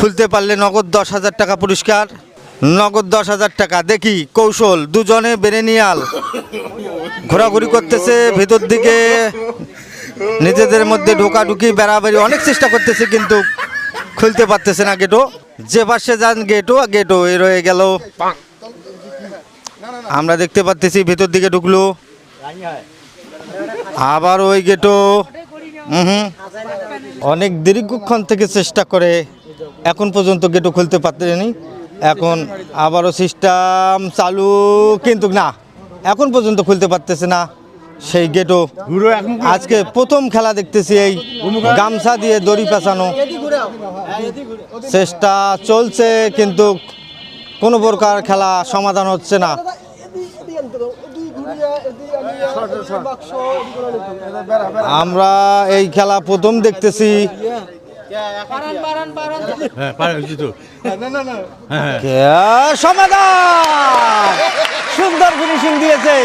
খুলতে পারলে নগদ 10,000 টাকা পুরস্কার, নগদ 10,000 টাকা। দেখি কৌশল, দুজনে বেরেনিয়াল ঘোরাঘুরি করতেছে ভেতর দিকে, নিজেদের মধ্যে ঢোকাঢুকি বেড়াবেড়ি অনেক চেষ্টা করতেছে কিন্তু খুলতে পারতেছে না গেটো। যে পাশে যান গেটো গেটো এ রয়ে গেল। আমরা দেখতে পাচ্তেছি ভেতর দিকে ঢুকলো, আবার ওই গেটো। অনেক দীর্ঘক্ষণ থেকে চেষ্টা করে এখন পর্যন্ত গেটো খুলতে পারেনি। এখন আবারও সিস্টেম চালু, কিন্তু না, এখন পর্যন্ত খুলতে পারতেছে না সেই গেটো। আজকে প্রথম খেলা দেখতেছি এই গামছা দিয়ে দড়ি পেঁচানো, চেষ্টা চলছে কিন্তু কোনো প্রকার খেলা সমাধান হচ্ছে না। আমরা এই খেলা প্রথম দেখতেছি। সমাধান, সুন্দর ফিনিশিং দিয়েছে